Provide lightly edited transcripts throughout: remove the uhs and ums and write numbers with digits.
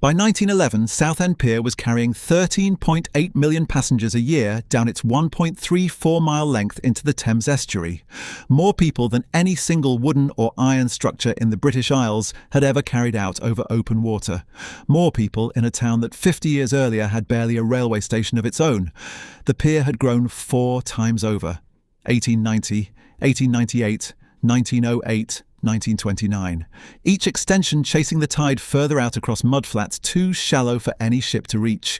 By 1911, Southend Pier was carrying 13.8 million passengers a year down its 1.34-mile length into the Thames estuary. More people than any single wooden or iron structure in the British Isles had ever carried out over open water. More people in a town that 50 years earlier had barely a railway station of its own. The pier had grown 4 times over: 1890, 1898, 1908, 1929, each extension chasing the tide further out across mudflats too shallow for any ship to reach.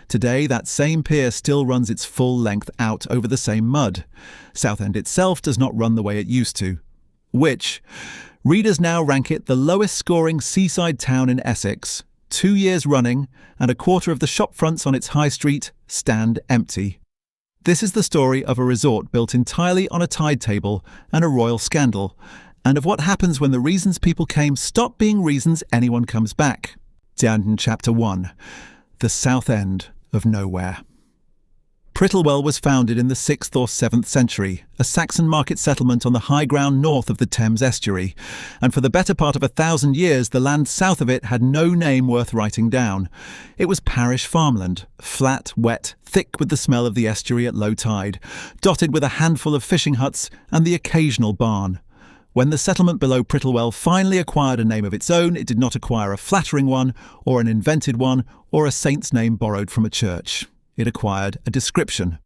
Today, that same pier still runs its full length out over the same mud. Southend itself does not run the way it used to. Which? Readers now rank it the lowest scoring seaside town in Essex. 2 years running, and a quarter of the shopfronts on its high street stand empty. This is the story of a resort built entirely on a tide table and a royal scandal, and of what happens when the reasons people came stop being reasons anyone comes back. Down in Chapter 1, the South End of Nowhere. Prittlewell was founded in the 6th or 7th century, a Saxon market settlement on the high ground north of the Thames estuary, and for the better part of 1,000 years the land south of it had no name worth writing down. It was parish farmland, flat, wet, thick with the smell of the estuary at low tide, dotted with a handful of fishing huts and the occasional barn. When the settlement below Prittlewell finally acquired a name of its own, it did not acquire a flattering one, or an invented one, or a saint's name borrowed from a church. It acquired a description.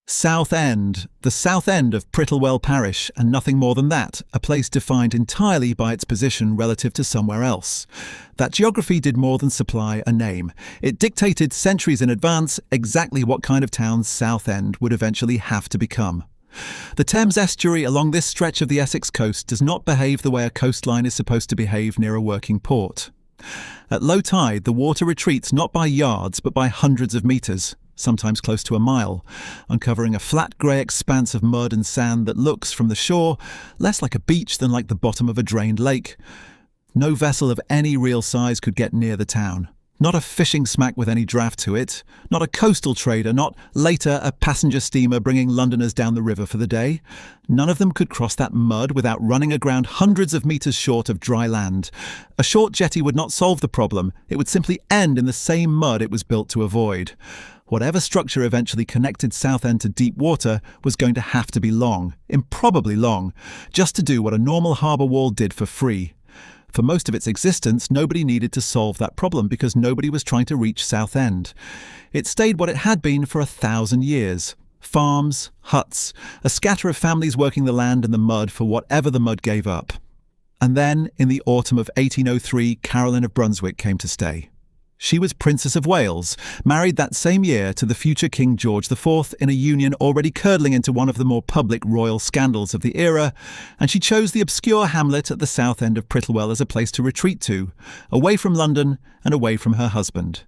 Southend, the south end of Prittlewell parish, and nothing more than that, a place defined entirely by its position relative to somewhere else. That geography did more than supply a name. It dictated centuries in advance exactly what kind of town Southend would eventually have to become. The Thames estuary along this stretch of the Essex coast does not behave the way a coastline is supposed to behave near a working port. At low tide, the water retreats not by yards but by hundreds of metres, sometimes close to a mile, uncovering a flat grey expanse of mud and sand that looks, from the shore, less like a beach than like the bottom of a drained lake. No vessel of any real size could get near the town. Not a fishing smack with any draft to it, not a coastal trader, not later a passenger steamer bringing Londoners down the river for the day. None of them could cross that mud without running aground hundreds of metres short of dry land. A short jetty would not solve the problem, it would simply end in the same mud it was built to avoid. Whatever structure eventually connected Southend to deep water was going to have to be long, improbably long, just to do what a normal harbour wall did for free. For most of its existence, nobody needed to solve that problem because nobody was trying to reach Southend. It stayed what it had been for 1,000 years. Farms, huts, a scatter of families working the land and the mud for whatever the mud gave up. And then, in the autumn of 1803, Caroline of Brunswick came to stay. She was Princess of Wales, married that same year to the future King George IV in a union already curdling into one of the more public royal scandals of the era, and she chose the obscure hamlet at the south end of Prittlewell as a place to retreat to, away from London and away from her husband.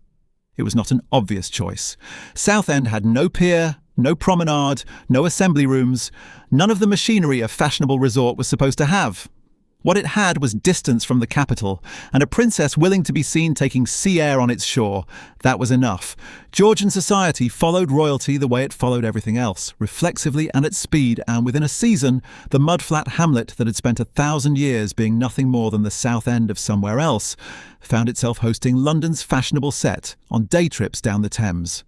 It was not an obvious choice. Southend had no pier, no promenade, no assembly rooms, none of the machinery a fashionable resort was supposed to have. What it had was distance from the capital, and a princess willing to be seen taking sea air on its shore. That was enough. Georgian society followed royalty the way it followed everything else, reflexively and at speed, and within a season, the mudflat hamlet that had spent 1,000 years being nothing more than the south end of somewhere else, found itself hosting London's fashionable set on day trips down the Thames.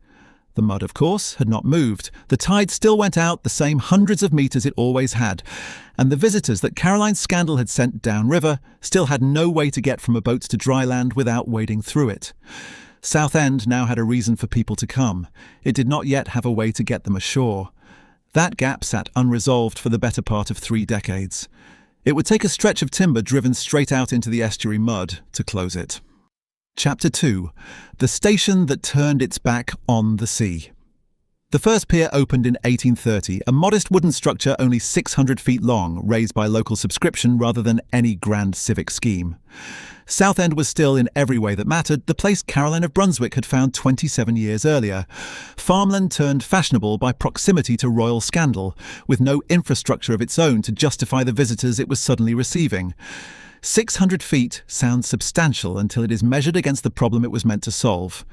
The mud, of course, had not moved. The tide still went out the same hundreds of metres it always had, and the visitors that Caroline's scandal had sent downriver still had no way to get from a boat to dry land without wading through it. Southend now had a reason for people to come. It did not yet have a way to get them ashore. That gap sat unresolved for the better part of 3 decades. It would take a stretch of timber driven straight out into the estuary mud to close it. Chapter 2. The station that turned its back on the sea. The first pier opened in 1830, a modest wooden structure only 600 feet long, raised by local subscription rather than any grand civic scheme. Southend was still, in every way that mattered, the place Caroline of Brunswick had found 27 years earlier. Farmland turned fashionable by proximity to royal scandal, with no infrastructure of its own to justify the visitors it was suddenly receiving. 600 feet sounds substantial until it is measured against the problem it was meant to solve.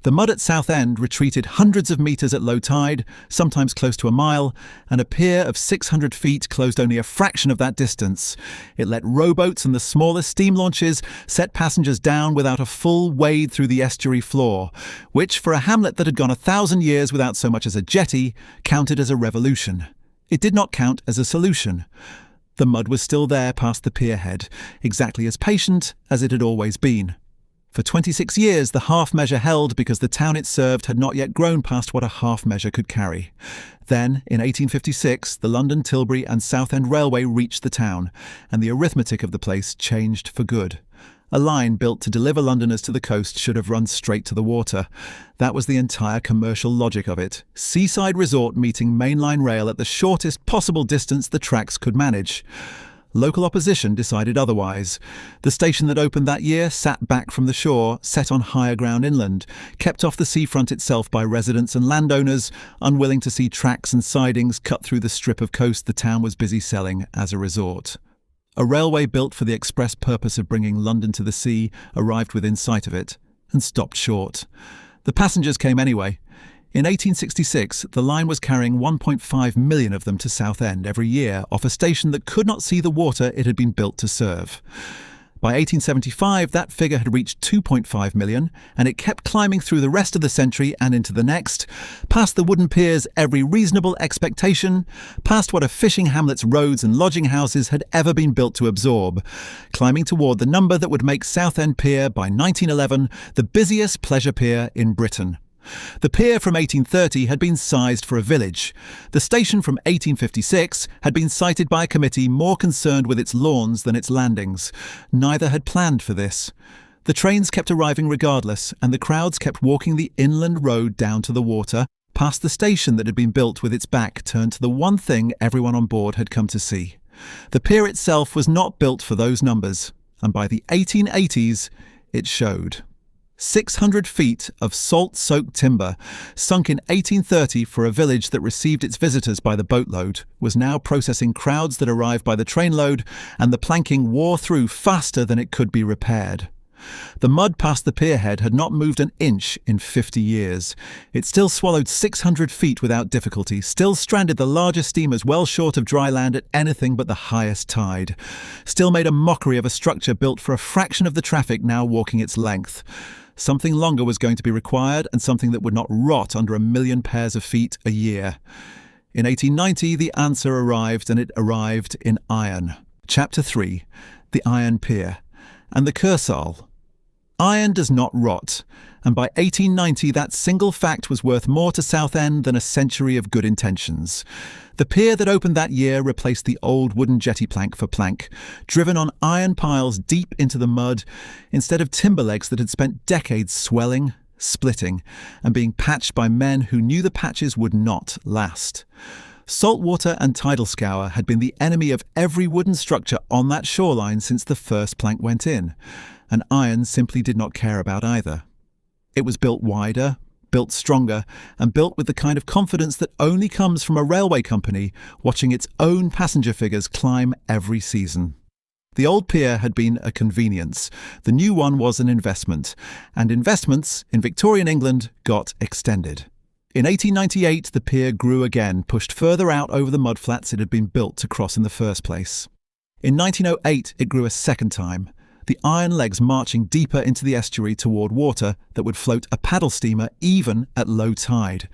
The mud at Southend retreated hundreds of metres at low tide, sometimes close to a mile, and a pier of 600 feet closed only a fraction of that distance. It let rowboats and the smallest steam launches set passengers down without a full wade through the estuary floor, which, for a hamlet that had gone 1,000 years without so much as a jetty, counted as a revolution. It did not count as a solution. The mud was still there past the pier head, exactly as patient as it had always been. For 26 years, the half measure held because the town it served had not yet grown past what a half measure could carry. Then, in 1856, the London, Tilbury and Southend Railway reached the town, and the arithmetic of the place changed for good. A line built to deliver Londoners to the coast should have run straight to the water. That was the entire commercial logic of it. Seaside resort meeting mainline rail at the shortest possible distance the tracks could manage. Local opposition decided otherwise. The station that opened that year sat back from the shore, set on higher ground inland, kept off the seafront itself by residents and landowners, unwilling to see tracks and sidings cut through the strip of coast the town was busy selling as a resort. A railway built for the express purpose of bringing London to the sea arrived within sight of it, and stopped short. The passengers came anyway. In 1866, the line was carrying 1.5 million of them to Southend every year off a station that could not see the water it had been built to serve. By 1875, that figure had reached 2.5 million, and it kept climbing through the rest of the century and into the next, past the wooden piers every reasonable expectation, past what a fishing hamlet's roads and lodging houses had ever been built to absorb, climbing toward the number that would make Southend Pier by 1911 the busiest pleasure pier in Britain. The pier from 1830 had been sized for a village. The station from 1856 had been sited by a committee more concerned with its lawns than its landings. Neither had planned for this. The trains kept arriving regardless, and the crowds kept walking the inland road down to the water, past the station that had been built with its back turned to the one thing everyone on board had come to see. The pier itself was not built for those numbers, and by the 1880s, it showed. 600 feet of salt-soaked timber, sunk in 1830 for a village that received its visitors by the boatload, was now processing crowds that arrived by the trainload, and the planking wore through faster than it could be repaired. The mud past the pierhead had not moved an inch in 50 years. It still swallowed 600 feet without difficulty, still stranded the largest steamers well short of dry land at anything but the highest tide, still made a mockery of a structure built for a fraction of the traffic now walking its length. Something longer was going to be required, and something that would not rot under 1 million pairs of feet a year. In 1890, the answer arrived, and it arrived in iron. Chapter 3. The Iron Pier. And the Kursaal. Iron does not rot, and by 1890 that single fact was worth more to Southend than a century of good intentions. The pier that opened that year replaced the old wooden jetty plank for plank, driven on iron piles deep into the mud, instead of timber legs that had spent decades swelling, splitting, and being patched by men who knew the patches would not last. Saltwater and tidal scour had been the enemy of every wooden structure on that shoreline since the first plank went in, and iron simply did not care about either. It was built wider, built stronger, and built with the kind of confidence that only comes from a railway company watching its own passenger figures climb every season. The old pier had been a convenience. The new one was an investment, and investments in Victorian England got extended. In 1898, the pier grew again, pushed further out over the mudflats it had been built to cross in the first place. In 1908, it grew a second time, the iron legs marching deeper into the estuary toward water that would float a paddle steamer even at low tide.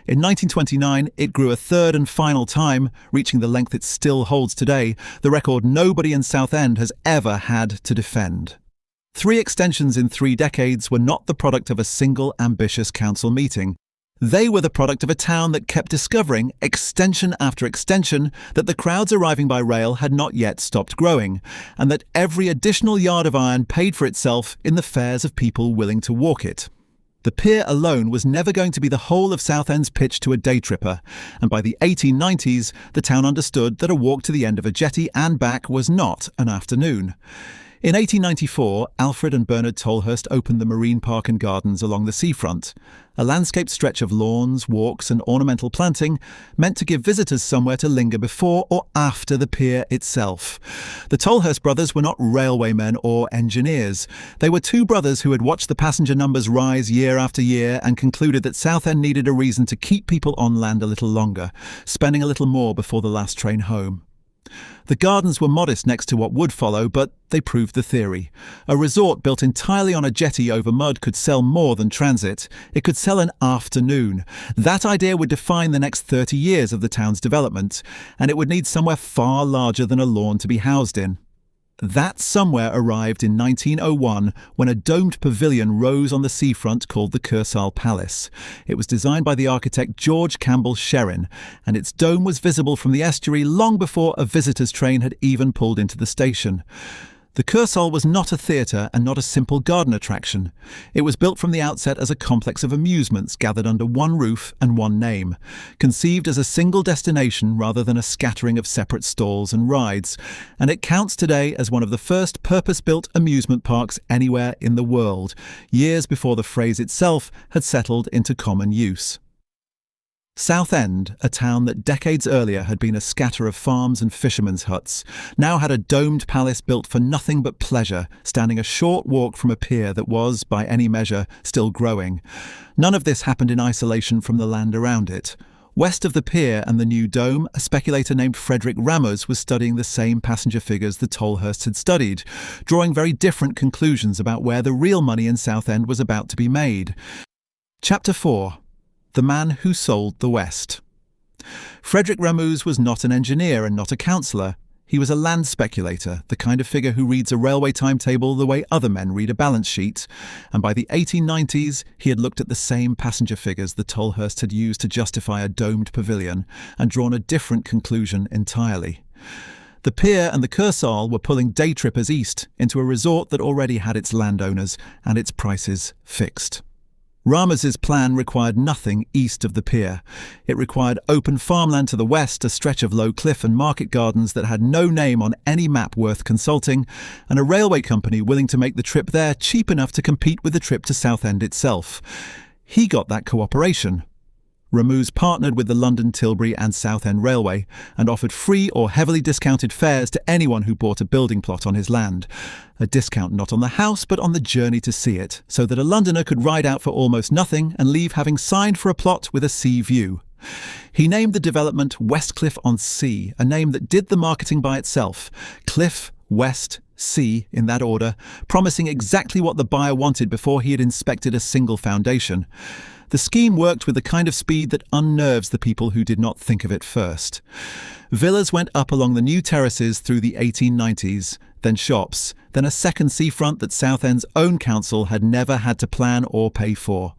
In 1929, it grew a third and final time, reaching the length it still holds today, the record nobody in Southend has ever had to defend. 3 extensions in 3 decades were not the product of a single ambitious council meeting. They were the product of a town that kept discovering, extension after extension, that the crowds arriving by rail had not yet stopped growing, and that every additional yard of iron paid for itself in the fares of people willing to walk it. The pier alone was never going to be the whole of Southend's pitch to a day tripper, and by the 1890s, the town understood that a walk to the end of a jetty and back was not an afternoon. In 1894, Alfred and Bernard Tolhurst opened the Marine Park and Gardens along the seafront, a landscaped stretch of lawns, walks and ornamental planting meant to give visitors somewhere to linger before or after the pier itself. The Tolhurst brothers were not railwaymen or engineers. They were two brothers who had watched the passenger numbers rise year after year and concluded that Southend needed a reason to keep people on land a little longer, spending a little more before the last train home. The gardens were modest next to what would follow, but they proved the theory. A resort built entirely on a jetty over mud could sell more than transit. It could sell an afternoon. That idea would define the next 30 years of the town's development, and it would need somewhere far larger than a lawn to be housed in. That somewhere arrived in 1901 when a domed pavilion rose on the seafront called the Kursaal Palace. It was designed by the architect George Campbell Sherrin, and its dome was visible from the estuary long before a visitor's train had even pulled into the station. The Kursaal was not a theatre and not a simple garden attraction. It was built from the outset as a complex of amusements gathered under one roof and one name, conceived as a single destination rather than a scattering of separate stalls and rides, and it counts today as one of the first purpose-built amusement parks anywhere in the world, years before the phrase itself had settled into common use. Southend, a town that decades earlier had been a scatter of farms and fishermen's huts, now had a domed palace built for nothing but pleasure, standing a short walk from a pier that was, by any measure, still growing. None of this happened in isolation from the land around it. West of the pier and the new dome, a speculator named Frederick Ramos was studying the same passenger figures the Tolhursts had studied, drawing very different conclusions about where the real money in Southend was about to be made. Chapter 4. The Man Who Sold the West. Frederick Ramos was not an engineer and not a councillor. He was a land speculator, the kind of figure who reads a railway timetable the way other men read a balance sheet, and by the 1890s he had looked at the same passenger figures the Tolhursts had used to justify a domed pavilion and drawn a different conclusion entirely. The pier and the Kursaal were pulling day trippers east into a resort that already had its landowners and its prices fixed. Ramos's plan required nothing east of the pier. It required open farmland to the west, a stretch of low cliff and market gardens that had no name on any map worth consulting, and a railway company willing to make the trip there cheap enough to compete with the trip to Southend itself. He got that cooperation. Ramos partnered with the London, Tilbury and Southend Railway and offered free or heavily discounted fares to anyone who bought a building plot on his land. A discount not on the house but on the journey to see it, so that a Londoner could ride out for almost nothing and leave having signed for a plot with a sea view. He named the development Westcliff-on-Sea, a name that did the marketing by itself. Cliff, West, Sea, in that order, promising exactly what the buyer wanted before he had inspected a single foundation. The scheme worked with the kind of speed that unnerves the people who did not think of it first. Villas went up along the new terraces through the 1890s, then shops, then a second seafront that Southend's own council had never had to plan or pay for.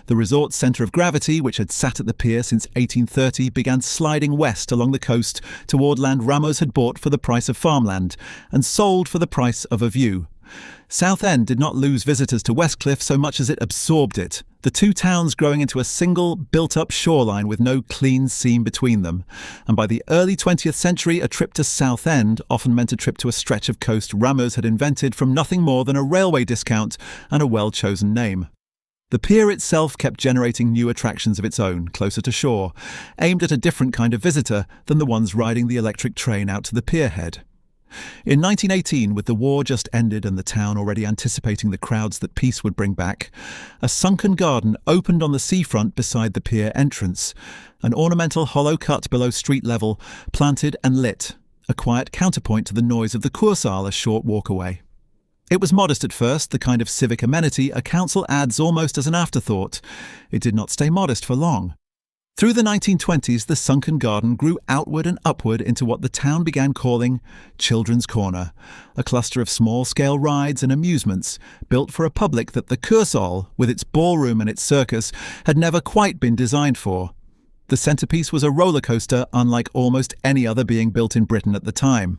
The resort's centre of gravity, which had sat at the pier since 1830, began sliding west along the coast toward land Ramos had bought for the price of farmland and sold for the price of a view. Southend did not lose visitors to Westcliff so much as it absorbed it, the two towns growing into a single, built-up shoreline with no clean seam between them. And by the early 20th century, a trip to Southend often meant a trip to a stretch of coast Ramos had invented from nothing more than a railway discount and a well-chosen name. The pier itself kept generating new attractions of its own, closer to shore, aimed at a different kind of visitor than the ones riding the electric train out to the pierhead. In 1918, with the war just ended and the town already anticipating the crowds that peace would bring back, a sunken garden opened on the seafront beside the pier entrance, an ornamental hollow cut below street level, planted and lit, a quiet counterpoint to the noise of the Kursaal a short walk away. It was modest at first, the kind of civic amenity a council adds almost as an afterthought. It did not stay modest for long. Through the 1920s, the sunken garden grew outward and upward into what the town began calling Children's Corner, a cluster of small-scale rides and amusements built for a public that the Kursaal, with its ballroom and its circus, had never quite been designed for. The centrepiece was a roller coaster unlike almost any other being built in Britain at the time.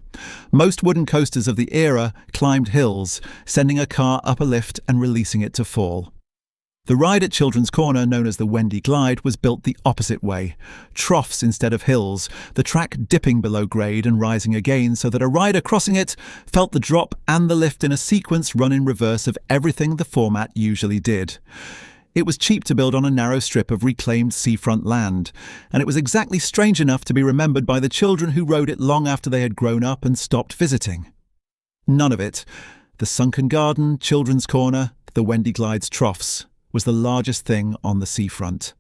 Most wooden coasters of the era climbed hills, sending a car up a lift and releasing it to fall. The ride at Children's Corner, known as the Wendy Glide, was built the opposite way. Troughs instead of hills, the track dipping below grade and rising again so that a rider crossing it felt the drop and the lift in a sequence run in reverse of everything the format usually did. It was cheap to build on a narrow strip of reclaimed seafront land, and it was exactly strange enough to be remembered by the children who rode it long after they had grown up and stopped visiting. None of it, the sunken garden, Children's Corner, the Wendy Glide's troughs, was the largest thing on the seafront.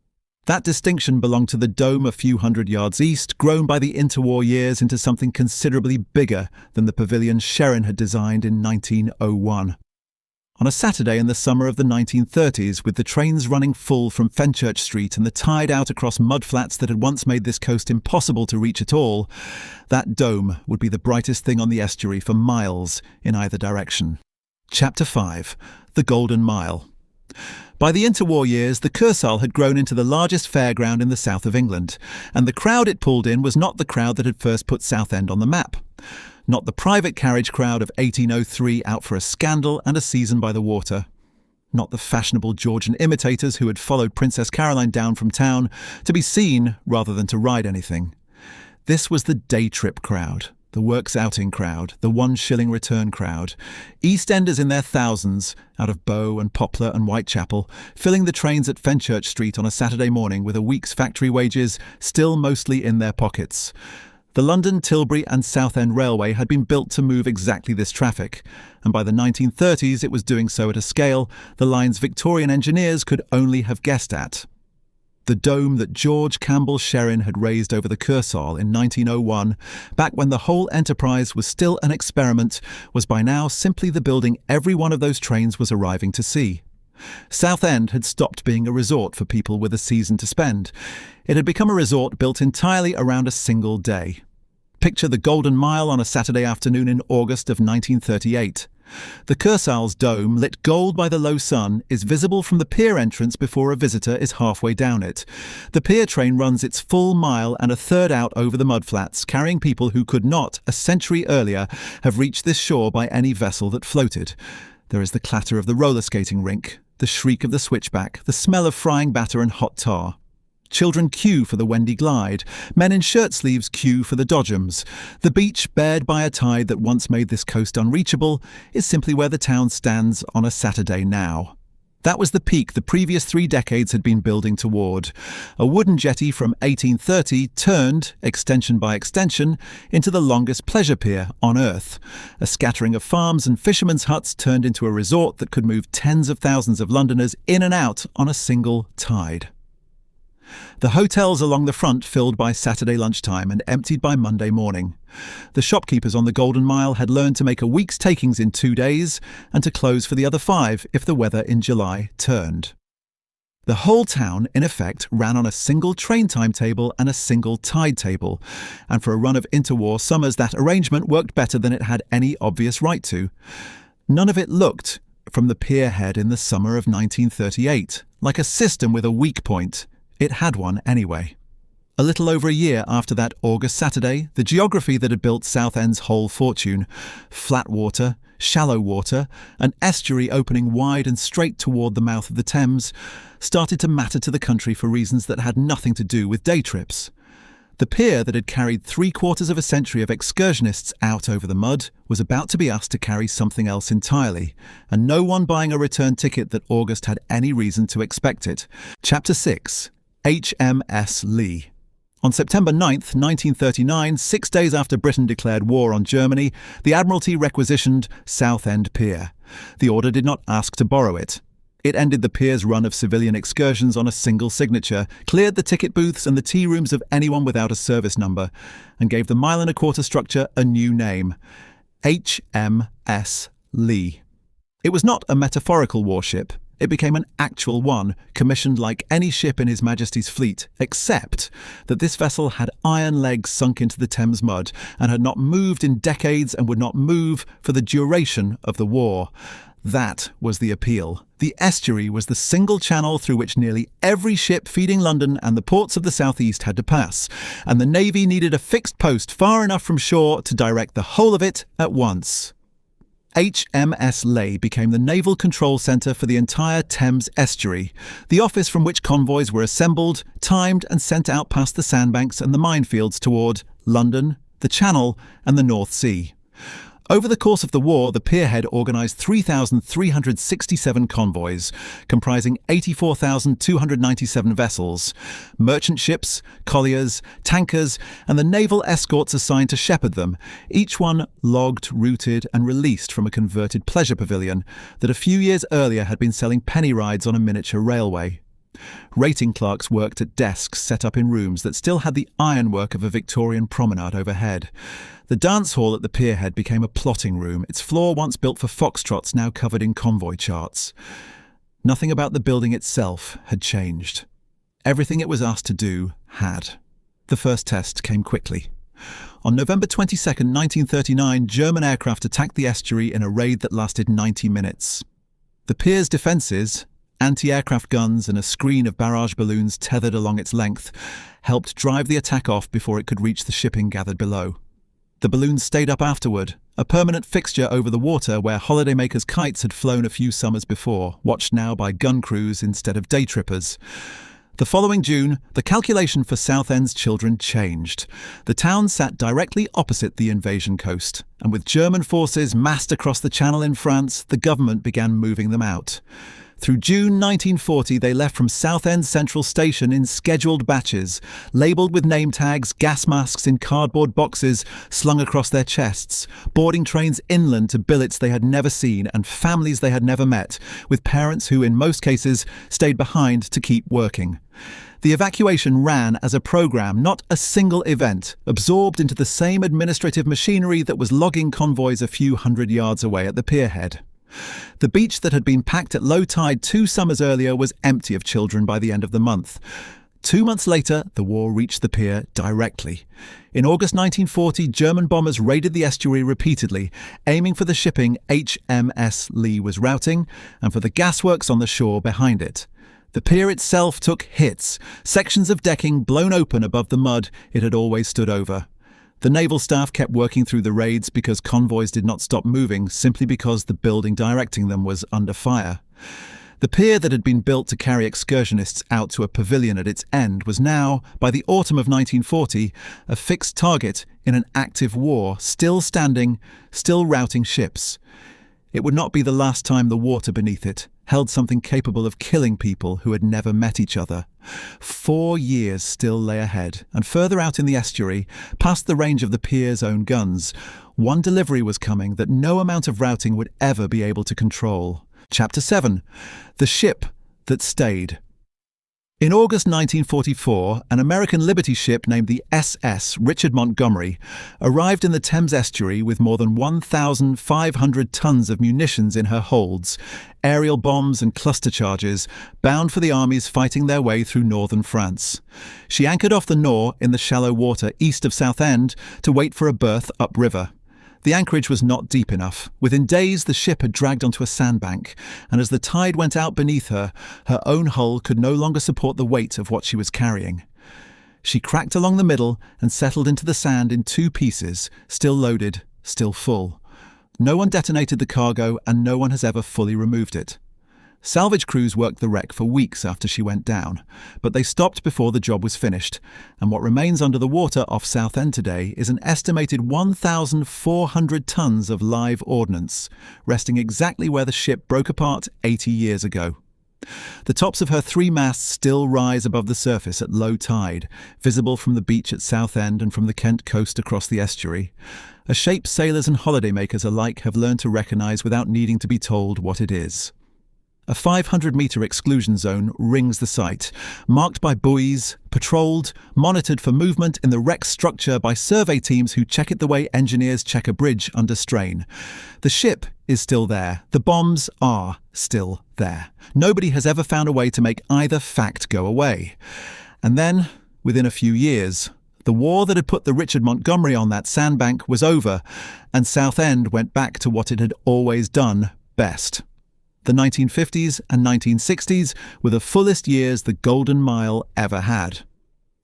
That distinction belonged to the dome a few hundred yards east, grown by the interwar years into something considerably bigger than the pavilion Sherrin had designed in 1901. On a Saturday in the summer of the 1930s, with the trains running full from Fenchurch Street and the tide out across mudflats that had once made this coast impossible to reach at all, that dome would be the brightest thing on the estuary for miles in either direction. Chapter 5. The Golden Mile. By the interwar years, the Kursaal had grown into the largest fairground in the south of England, and the crowd it pulled in was not the crowd that had first put Southend on the map. Not the private carriage crowd of 1803 out for a scandal and a season by the water. Not the fashionable Georgian imitators who had followed Princess Caroline down from town to be seen rather than to ride anything. This was the day trip crowd. The works outing crowd, the 1 shilling return crowd, EastEnders in their thousands, out of Bow and Poplar and Whitechapel, filling the trains at Fenchurch Street on a Saturday morning with a week's factory wages still mostly in their pockets. The London, Tilbury and Southend Railway had been built to move exactly this traffic, and by the 1930s it was doing so at a scale the line's Victorian engineers could only have guessed at. The dome that George Campbell Sherrin had raised over the Kursaal in 1901, back when the whole enterprise was still an experiment, was by now simply the building every one of those trains was arriving to see. Southend had stopped being a resort for people with a season to spend. It had become a resort built entirely around a single day. Picture the Golden Mile on a Saturday afternoon in August of 1938. The Kursaal's dome, lit gold by the low sun, is visible from the pier entrance before a visitor is halfway down it. The pier train runs its full mile and a third out over the mudflats, carrying people who could not, a century earlier, have reached this shore by any vessel that floated. There is the clatter of the roller skating rink, the shriek of the switchback, the smell of frying batter and hot tar. Children queue for the Wendy Glide. Men in shirt sleeves queue for the Dodgems. The beach, bared by a tide that once made this coast unreachable, is simply where the town stands on a Saturday now. That was the peak the previous 3 decades had been building toward. A wooden jetty from 1830 turned, extension by extension, into the longest pleasure pier on Earth. A scattering of farms and fishermen's huts turned into a resort that could move tens of thousands of Londoners in and out on a single tide. The hotels along the front filled by Saturday lunchtime and emptied by Monday morning. The shopkeepers on the Golden Mile had learned to make a week's takings in 2 days and to close for the other 5 if the weather in July turned. The whole town, in effect, ran on a single train timetable and a single tide table, and for a run of interwar summers that arrangement worked better than it had any obvious right to. None of it looked, from the pier head in the summer of 1938, like a system with a weak point. It had one anyway. A little over a year after that August Saturday, the geography that had built Southend's whole fortune, flat water, shallow water, an estuary opening wide and straight toward the mouth of the Thames, started to matter to the country for reasons that had nothing to do with day trips. The pier that had carried 3/4 of a century of excursionists out over the mud was about to be asked to carry something else entirely, and no one buying a return ticket that August had any reason to expect it. Chapter 6. HMS Leigh. On September 9th, 1939, 6 days after Britain declared war on Germany, the Admiralty requisitioned Southend Pier. The order did not ask to borrow it. It ended the pier's run of civilian excursions on a single signature, cleared the ticket booths and the tea rooms of anyone without a service number, and gave the mile-and-a-quarter structure a new name: HMS Leigh. It was not a metaphorical warship. It became an actual one, commissioned like any ship in His Majesty's fleet, except that this vessel had iron legs sunk into the Thames mud and had not moved in decades and would not move for the duration of the war. That was the appeal. The estuary was the single channel through which nearly every ship feeding London and the ports of the southeast had to pass, and the Navy needed a fixed post far enough from shore to direct the whole of it at once. HMS Leigh became the naval control centre for the entire Thames estuary, the office from which convoys were assembled, timed and sent out past the sandbanks and the minefields toward London, the Channel and the North Sea. Over the course of the war, the pierhead organised 3,367 convoys, comprising 84,297 vessels, merchant ships, colliers, tankers, and the naval escorts assigned to shepherd them, each one logged, routed, and released from a converted pleasure pavilion that a few years earlier had been selling penny rides on a miniature railway. Rating clerks worked at desks set up in rooms that still had the ironwork of a Victorian promenade overhead. The dance hall at the pierhead became a plotting room, its floor once built for foxtrots now covered in convoy charts. Nothing about the building itself had changed. Everything it was asked to do had. The first test came quickly. On November 22, 1939, German aircraft attacked the estuary in a raid that lasted 90 minutes. The pier's defences, anti-aircraft guns and a screen of barrage balloons tethered along its length, helped drive the attack off before it could reach the shipping gathered below. The balloons stayed up afterward, a permanent fixture over the water where holidaymakers' kites had flown a few summers before, watched now by gun crews instead of day trippers. The following June, the calculation for Southend's children changed. The town sat directly opposite the invasion coast, and with German forces massed across the Channel in France, the government began moving them out. Through June 1940, they left from Southend Central Station in scheduled batches, labelled with name tags, gas masks in cardboard boxes slung across their chests, boarding trains inland to billets they had never seen and families they had never met, with parents who, in most cases, stayed behind to keep working. The evacuation ran as a programme, not a single event, absorbed into the same administrative machinery that was logging convoys a few hundred yards away at the pierhead. The beach that had been packed at low tide 2 summers earlier was empty of children by the end of the month. 2 months later, the war reached the pier directly. In August 1940, German bombers raided the estuary repeatedly, aiming for the shipping HMS Leigh was routing and for the gasworks on the shore behind it. The pier itself took hits, sections of decking blown open above the mud it had always stood over. The naval staff kept working through the raids because convoys did not stop moving simply because the building directing them was under fire. The pier that had been built to carry excursionists out to a pavilion at its end was now, by the autumn of 1940, a fixed target in an active war, still standing, still routing ships. It would not be the last time the water beneath it held something capable of killing people who had never met each other. 4 years still lay ahead, and further out in the estuary, past the range of the pier's own guns, one delivery was coming that no amount of routing would ever be able to control. Chapter 7. The Ship That Stayed. In August 1944, an American Liberty ship named the SS Richard Montgomery arrived in the Thames estuary with more than 1,500 tons of munitions in her holds, aerial bombs and cluster charges, bound for the armies fighting their way through northern France. She anchored off the Nore in the shallow water east of Southend to wait for a berth upriver. The anchorage was not deep enough. Within days, the ship had dragged onto a sandbank, and as the tide went out beneath her, her own hull could no longer support the weight of what she was carrying. She cracked along the middle and settled into the sand in 2 pieces, still loaded, still full. No one detonated the cargo, and no one has ever fully removed it. Salvage crews worked the wreck for weeks after she went down, but they stopped before the job was finished, and what remains under the water off Southend today is an estimated 1,400 tons of live ordnance, resting exactly where the ship broke apart 80 years ago. The tops of her 3 masts still rise above the surface at low tide, visible from the beach at Southend and from the Kent coast across the estuary, a shape sailors and holidaymakers alike have learned to recognise without needing to be told what it is. A 500-metre exclusion zone rings the site, marked by buoys, patrolled, monitored for movement in the wreck's structure by survey teams who check it the way engineers check a bridge under strain. The ship is still there. The bombs are still there. Nobody has ever found a way to make either fact go away. And then, within a few years, the war that had put the Richard Montgomery on that sandbank was over, and Southend went back to what it had always done best. The 1950s and 1960s were the fullest years the Golden Mile ever had.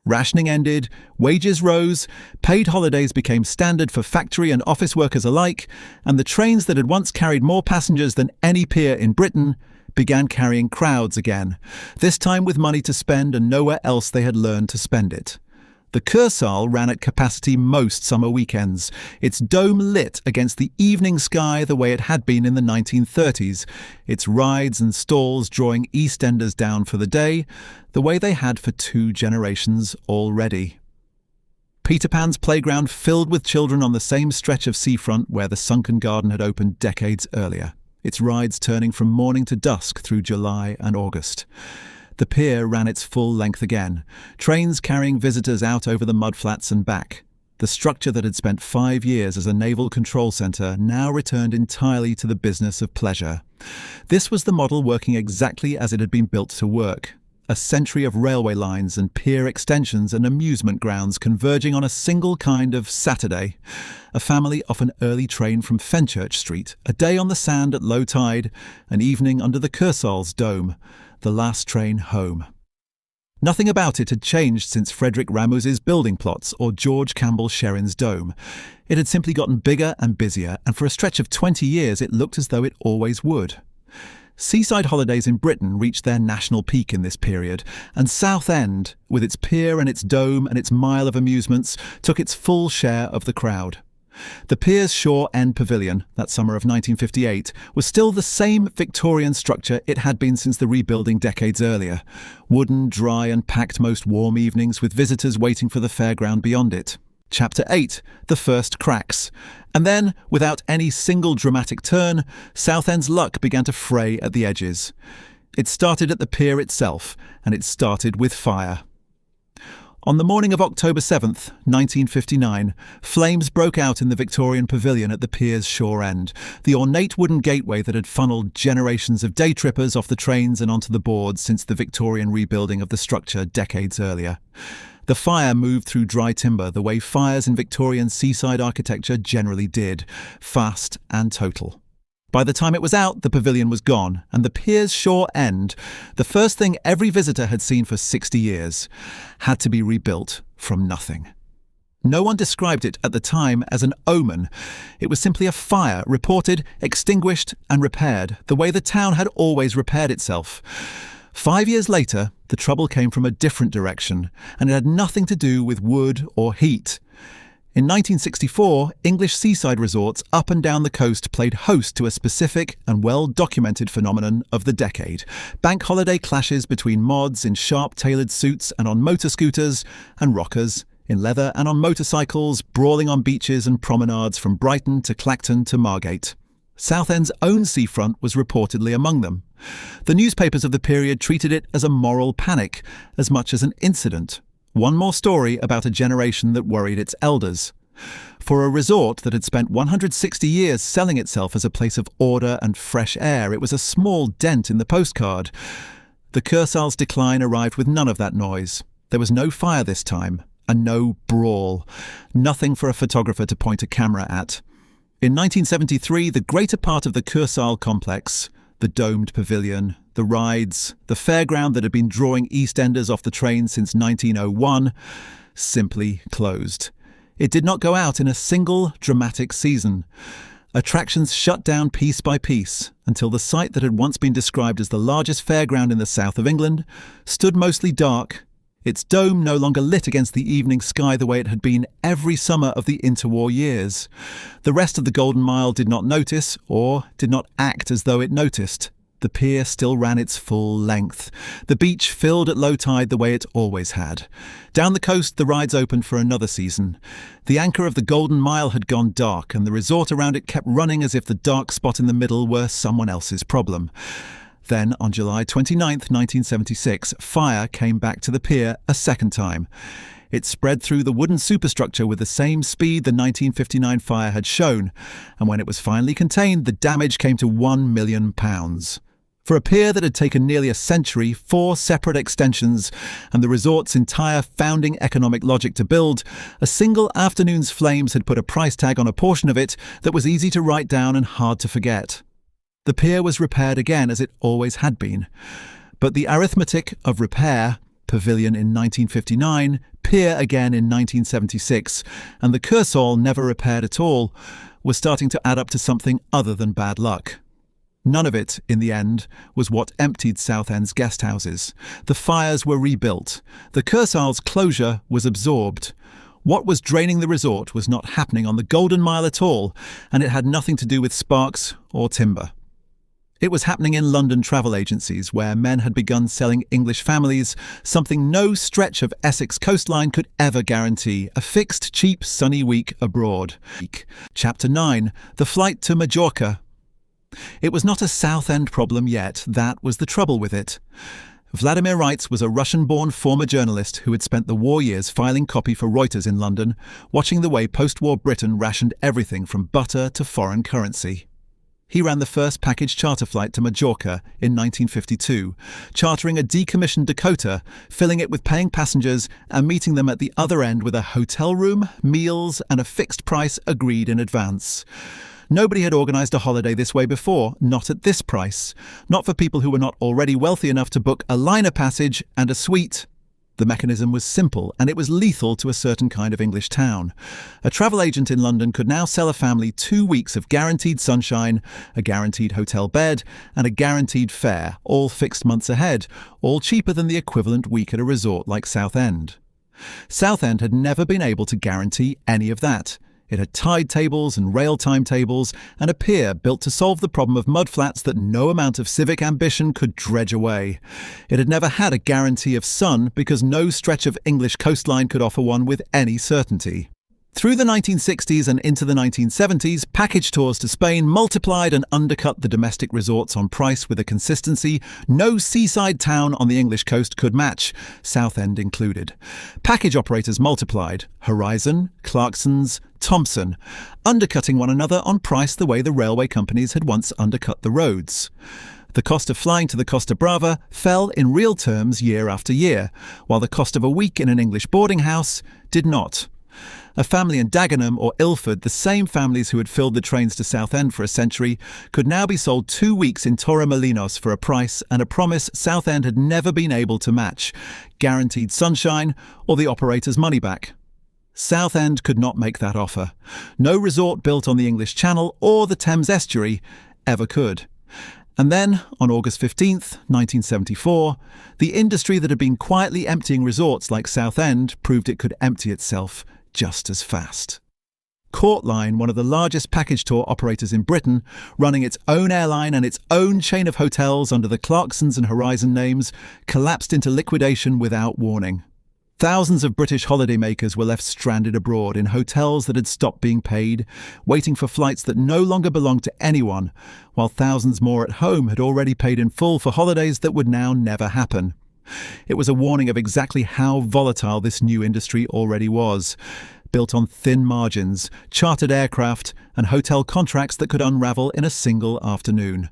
Rationing ended, wages rose, paid holidays became standard for factory and office workers alike, and the trains that had once carried more passengers than any pier in Britain began carrying crowds again, this time with money to spend and nowhere else they had learned to spend it. The Kursaal ran at capacity most summer weekends, its dome lit against the evening sky the way it had been in the 1930s, its rides and stalls drawing EastEnders down for the day, the way they had for 2 generations already. Peter Pan's playground filled with children on the same stretch of seafront where the sunken garden had opened decades earlier, its rides turning from morning to dusk through July and August. The pier ran its full length again, trains carrying visitors out over the mudflats and back. The structure that had spent 5 years as a naval control centre now returned entirely to the business of pleasure. This was the model working exactly as it had been built to work. A century of railway lines and pier extensions and amusement grounds converging on a single kind of Saturday. A family off an early train from Fenchurch Street, a day on the sand at low tide, an evening under the Kursaal's dome, the last train home. Nothing about it had changed since Frederick Ramus's building plots or George Campbell Sherrin's dome. It had simply gotten bigger and busier, and for a stretch of 20 years it looked as though it always would. Seaside holidays in Britain reached their national peak in this period, and Southend, with its pier and its dome and its mile of amusements, took its full share of the crowd. The pier's shore end pavilion, that summer of 1958, was still the same Victorian structure it had been since the rebuilding decades earlier. Wooden, dry and packed most warm evenings with visitors waiting for the fairground beyond it. Chapter 8, The First Cracks. And then, without any single dramatic turn, Southend's luck began to fray at the edges. It started at the pier itself, and it started with fire. On the morning of October 7th, 1959, flames broke out in the Victorian pavilion at the pier's shore end, the ornate wooden gateway that had funneled generations of day trippers off the trains and onto the boards since the Victorian rebuilding of the structure decades earlier. The fire moved through dry timber the way fires in Victorian seaside architecture generally did, fast and total. By the time it was out, the pavilion was gone, and the pier's shore end, the first thing every visitor had seen for 60 years, had to be rebuilt from nothing. No one described it at the time as an omen. It was simply a fire, reported, extinguished and repaired, the way the town had always repaired itself. 5 years later, the trouble came from a different direction, and it had nothing to do with wood or heat. In 1964, English seaside resorts up and down the coast played host to a specific and well-documented phenomenon of the decade: bank holiday clashes between mods in sharp-tailored suits and on motor scooters, and rockers in leather and on motorcycles, brawling on beaches and promenades from Brighton to Clacton to Margate. Southend's own seafront was reportedly among them. The newspapers of the period treated it as a moral panic, as much as an incident. One more story about a generation that worried its elders. For a resort that had spent 160 years selling itself as a place of order and fresh air, it was a small dent in the postcard. The Kursaal's decline arrived with none of that noise. There was no fire this time, and no brawl. Nothing for a photographer to point a camera at. In 1973, the greater part of the Kursaal complex, the domed pavilion, the rides, the fairground that had been drawing EastEnders off the train since 1901, simply closed. It did not go out in a single dramatic season. Attractions shut down piece by piece until the site that had once been described as the largest fairground in the south of England stood mostly dark, its dome no longer lit against the evening sky the way it had been every summer of the interwar years. The rest of the Golden Mile did not notice, or did not act as though it noticed. The pier still ran its full length. The beach filled at low tide the way it always had. Down the coast, the rides opened for another season. The anchor of the Golden Mile had gone dark, and the resort around it kept running as if the dark spot in the middle were someone else's problem. Then, on July 29, 1976, fire came back to the pier a second time. It spread through the wooden superstructure with the same speed the 1959 fire had shown, and when it was finally contained, the damage came to £1 million. For a pier that had taken nearly a century, 4 separate extensions, and the resort's entire founding economic logic to build, a single afternoon's flames had put a price tag on a portion of it that was easy to write down and hard to forget. The pier was repaired again as it always had been. But the arithmetic of repair Pavilion in 1959, Pier again in 1976, and the Kursaal, never repaired at all, was starting to add up to something other than bad luck. None of it, in the end, was what emptied Southend's guest houses. The fires were rebuilt. The Kursaal's closure was absorbed. What was draining the resort was not happening on the Golden Mile at all, and it had nothing to do with sparks or timber. It was happening in London travel agencies, where men had begun selling English families something no stretch of Essex coastline could ever guarantee: a fixed, cheap, sunny week abroad. Chapter 9. The Flight to Majorca. It was not a Southend problem yet. That was the trouble with it. Vladimir Reitz was a Russian-born former journalist who had spent the war years filing copy for Reuters in London, watching the way post-war Britain rationed everything from butter to foreign currency. He ran the first package charter flight to Majorca in 1952, chartering a decommissioned Dakota, filling it with paying passengers and meeting them at the other end with a hotel room, meals, and a fixed price agreed in advance. Nobody had organised a holiday this way before, not at this price. Not for people who were not already wealthy enough to book a liner passage and a suite. The mechanism was simple, and it was lethal to a certain kind of English town. A travel agent in London could now sell a family 2 weeks of guaranteed sunshine, a guaranteed hotel bed, and a guaranteed fare, all fixed months ahead, all cheaper than the equivalent week at a resort like Southend. Southend had never been able to guarantee any of that. It had tide tables and rail timetables and a pier built to solve the problem of mudflats that no amount of civic ambition could dredge away. It had never had a guarantee of sun because no stretch of English coastline could offer one with any certainty. Through the 1960s and into the 1970s, package tours to Spain multiplied and undercut the domestic resorts on price with a consistency no seaside town on the English coast could match, Southend included. Package operators multiplied: Horizon, Clarkson's, Thomson, undercutting one another on price the way the railway companies had once undercut the roads. The cost of flying to the Costa Brava fell in real terms year after year, while the cost of a week in an English boarding house did not. A family in Dagenham or Ilford, the same families who had filled the trains to Southend for a century, could now be sold 2 weeks in Torremolinos for a price and a promise Southend had never been able to match: guaranteed sunshine or the operator's money back. Southend could not make that offer. No resort built on the English Channel or the Thames estuary ever could. And then, on August 15th, 1974, the industry that had been quietly emptying resorts like Southend proved it could empty itself just as fast. Courtline, one of the largest package tour operators in Britain, running its own airline and its own chain of hotels under the Clarksons and Horizon names, collapsed into liquidation without warning. Thousands of British holidaymakers were left stranded abroad in hotels that had stopped being paid, waiting for flights that no longer belonged to anyone, while thousands more at home had already paid in full for holidays that would now never happen. It was a warning of exactly how volatile this new industry already was, built on thin margins, chartered aircraft, and hotel contracts that could unravel in a single afternoon.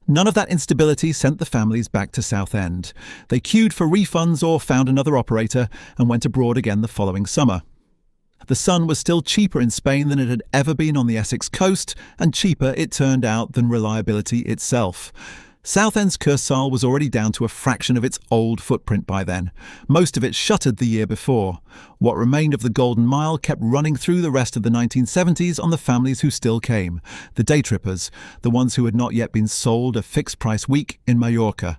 None of that instability sent the families back to Southend. They queued for refunds or found another operator and went abroad again the following summer. The sun was still cheaper in Spain than it had ever been on the Essex coast, and cheaper, it turned out, than reliability itself. Southend's Kursaal was already down to a fraction of its old footprint by then. Most of it shuttered the year before. What remained of the Golden Mile kept running through the rest of the 1970s on the families who still came, the day trippers, the ones who had not yet been sold a fixed-price week in Majorca.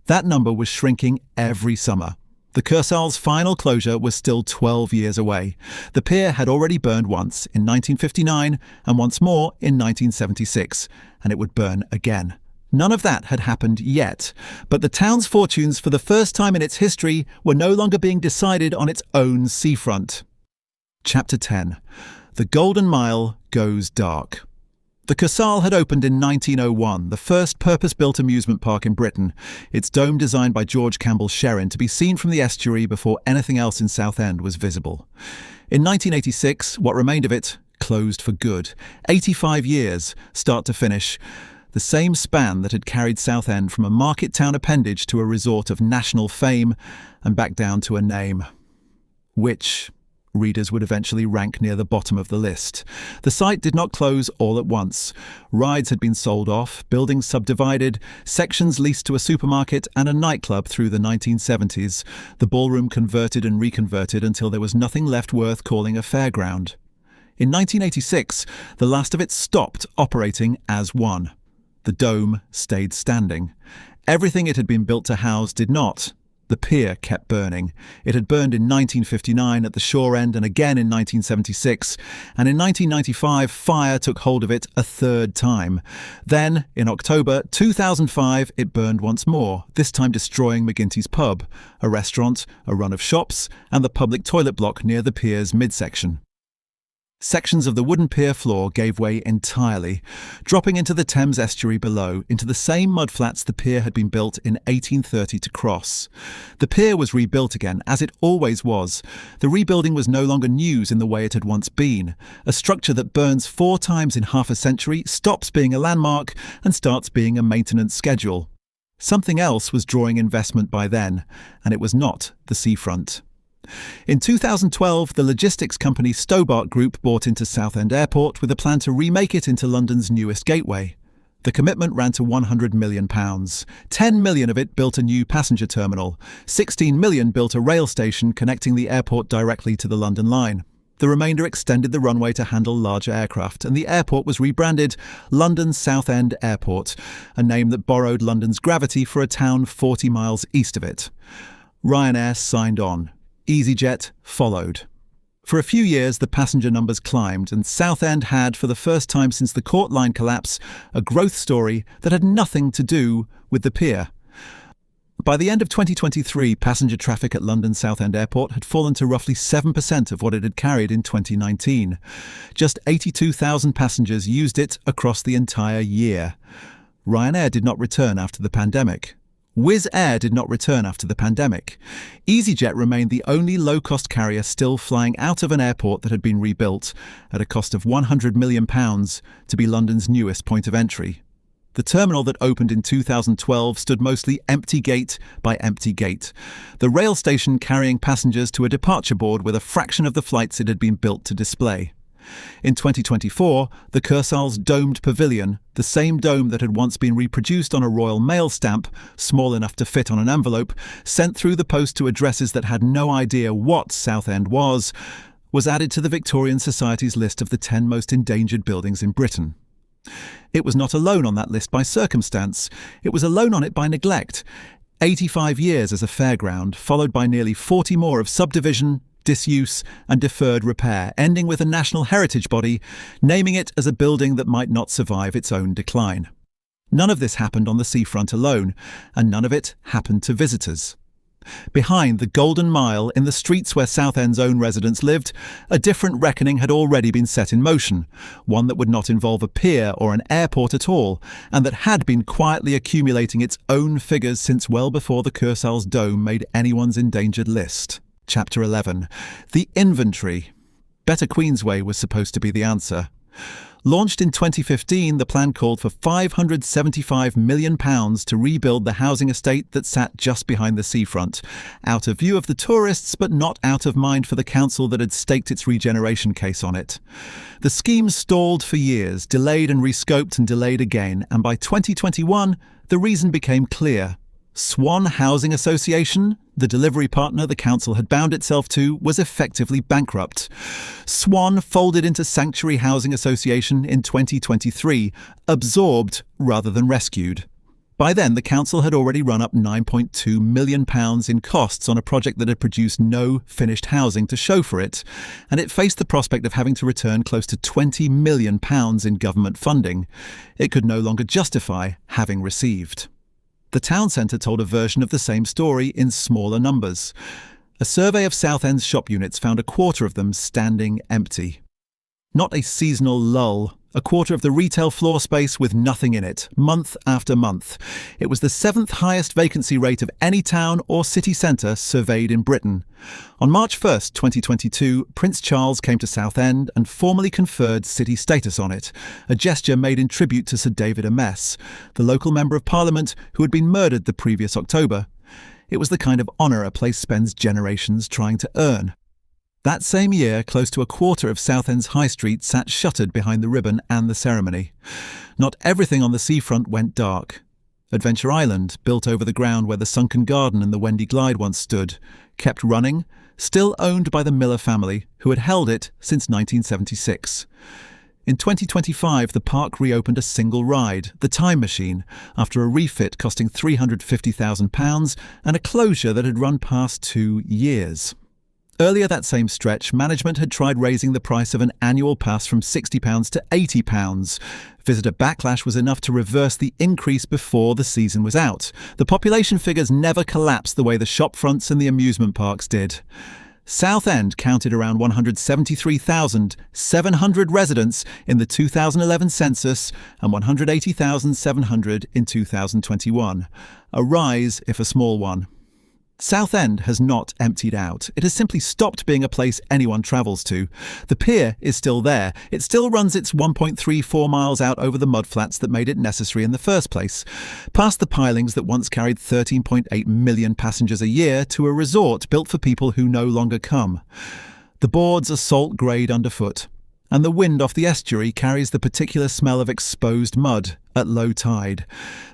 That number was shrinking every summer. The Kursaal's final closure was still 12 years away. The pier had already burned once, in 1959, and once more in 1976, and it would burn again. None of that had happened yet, but the town's fortunes for the first time in its history were no longer being decided on its own seafront. Chapter 10. The Golden Mile Goes Dark. The Kursaal had opened in 1901, the first purpose-built amusement park in Britain, its dome designed by George Campbell Sherrin to be seen from the estuary before anything else in Southend was visible. In 1986, what remained of it closed for good. 85 years, start to finish. The same span that had carried Southend from a market town appendage to a resort of national fame and back down to a name. Which readers would eventually rank near the bottom of the list. The site did not close all at once. Rides had been sold off, buildings subdivided, sections leased to a supermarket and a nightclub through the 1970s. The ballroom converted and reconverted until there was nothing left worth calling a fairground. In 1986, the last of it stopped operating as one. The dome stayed standing. Everything it had been built to house did not. The pier kept burning. It had burned in 1959 at the shore end and again in 1976, and in 1995 fire took hold of it a third time. Then, in October 2005, it burned once more, this time destroying McGinty's pub, a restaurant, a run of shops, and the public toilet block near the pier's midsection. Sections of the wooden pier floor gave way entirely, dropping into the Thames estuary below, into the same mudflats the pier had been built in 1830 to cross. The pier was rebuilt again, as it always was. The rebuilding was no longer news in the way it had once been. A structure that burns 4 times in half a century stops being a landmark and starts being a maintenance schedule. Something else was drawing investment by then, and it was not the seafront. In 2012, the logistics company Stobart Group bought into Southend Airport with a plan to remake it into London's newest gateway. The commitment ran to £100 million. £10 million of it built a new passenger terminal. £16 million built a rail station connecting the airport directly to the London line. The remainder extended the runway to handle larger aircraft, and the airport was rebranded London Southend Airport, a name that borrowed London's gravity for a town 40 miles east of it. Ryanair signed on. EasyJet followed. For a few years, the passenger numbers climbed, and Southend had, for the first time since the Court Line collapse, a growth story that had nothing to do with the pier. By the end of 2023, passenger traffic at London Southend Airport had fallen to roughly 7% of what it had carried in 2019. Just 82,000 passengers used it across the entire year. Ryanair did not return after the pandemic. Wizz Air did not return after the pandemic. EasyJet remained the only low-cost carrier still flying out of an airport that had been rebuilt at a cost of £100 million to be London's newest point of entry. The terminal that opened in 2012 stood mostly empty gate by empty gate, the rail station carrying passengers to a departure board with a fraction of the flights it had been built to display. In 2024, the Kursaal's domed pavilion, the same dome that had once been reproduced on a Royal Mail stamp, small enough to fit on an envelope, sent through the post to addresses that had no idea what Southend was added to the Victorian Society's list of the 10 most endangered buildings in Britain. It was not alone on that list by circumstance. It was alone on it by neglect. 85 years as a fairground, followed by nearly 40 more of subdivision, disuse and deferred repair, ending with a national heritage body naming it as a building that might not survive its own decline. None of this happened on the seafront alone, and none of it happened to visitors. Behind the Golden Mile, in the streets where Southend's own residents lived, a different reckoning had already been set in motion, one that would not involve a pier or an airport at all, and that had been quietly accumulating its own figures since well before the Kursaal's dome made anyone's endangered list. Chapter 11. The Inventory. Better Queensway was supposed to be the answer. Launched in 2015, the plan called for £575 million to rebuild the housing estate that sat just behind the seafront, out of view of the tourists but not out of mind for the council that had staked its regeneration case on it. The scheme stalled for years, delayed and rescoped and delayed again, and by 2021, the reason became clear. Swan Housing Association, the delivery partner the council had bound itself to, was effectively bankrupt. Swan folded into Sanctuary Housing Association in 2023, absorbed rather than rescued. By then, the council had already run up £9.2 million in costs on a project that had produced no finished housing to show for it, and it faced the prospect of having to return close to £20 million in government funding. It could no longer justify having received. The town centre told a version of the same story in smaller numbers. A survey of Southend's shop units found a quarter of them standing empty. Not a seasonal lull, a quarter of the retail floor space with nothing in it, month after month. It was the 7th highest vacancy rate of any town or city centre surveyed in Britain. On March 1st, 2022, Prince Charles came to Southend and formally conferred city status on it, a gesture made in tribute to Sir David Ames, the local Member of Parliament who had been murdered the previous October. It was the kind of honour a place spends generations trying to earn. That same year, close to a quarter of Southend's high street sat shuttered behind the ribbon and the ceremony. Not everything on the seafront went dark. Adventure Island, built over the ground where the sunken garden and the Wendy Glide once stood, kept running, still owned by the Miller family, who had held it since 1976. In 2025, the park reopened a single ride, the Time Machine, after a refit costing £350,000 and a closure that had run past 2 years. Earlier that same stretch, management had tried raising the price of an annual pass from £60 to £80. Visitor backlash was enough to reverse the increase before the season was out. The population figures never collapsed the way the shopfronts and the amusement parks did. Southend counted around 173,700 residents in the 2011 census and 180,700 in 2021. A rise, if a small one. Southend has not emptied out. It has simply stopped being a place anyone travels to. The pier is still there. It still runs its 1.34 miles out over the mudflats that made it necessary in the first place, past the pilings that once carried 13.8 million passengers a year to a resort built for people who no longer come. The boards are salt-greyed underfoot, and the wind off the estuary carries the particular smell of exposed mud at low tide,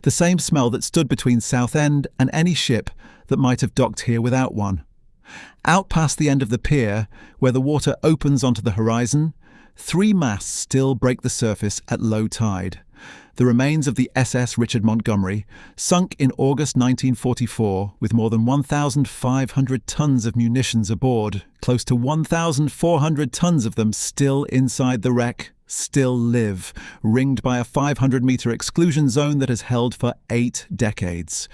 the same smell that stood between Southend and any ship that might have docked here without one. Out past the end of the pier, where the water opens onto the horizon, 3 masts still break the surface at low tide. The remains of the SS Richard Montgomery, sunk in August 1944 with more than 1,500 tons of munitions aboard, close to 1,400 tons of them still inside the wreck, still live, ringed by a 500-metre exclusion zone that has held for 8 decades.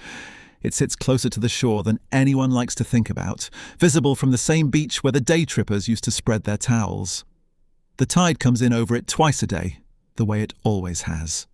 It sits closer to the shore than anyone likes to think about, visible from the same beach where the day trippers used to spread their towels. The tide comes in over it twice a day, the way it always has.